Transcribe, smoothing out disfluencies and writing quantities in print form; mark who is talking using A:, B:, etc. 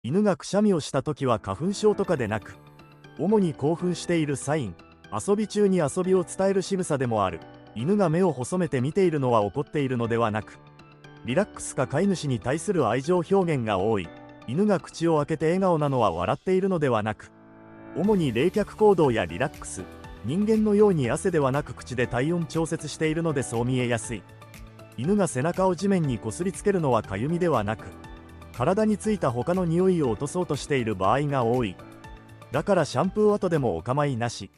A: 犬がくしゃみをしたときは花粉症とかでなく、主に興奮しているサイン、遊び中に遊びを伝える仕草でもある。犬が目を細めて見ているのは怒っているのではなく、リラックスか飼い主に対する愛情表現が多い。犬が口を開けて笑顔なのは笑っているのではなく、主に冷却行動やリラックス、人間のように汗ではなく口で体温調節しているのでそう見えやすい。犬が背中を地面にこすりつけるのはかゆみではなく、体についた他の匂いを落とそうとしている場合が多い。だからシャンプー後でもお構いなし。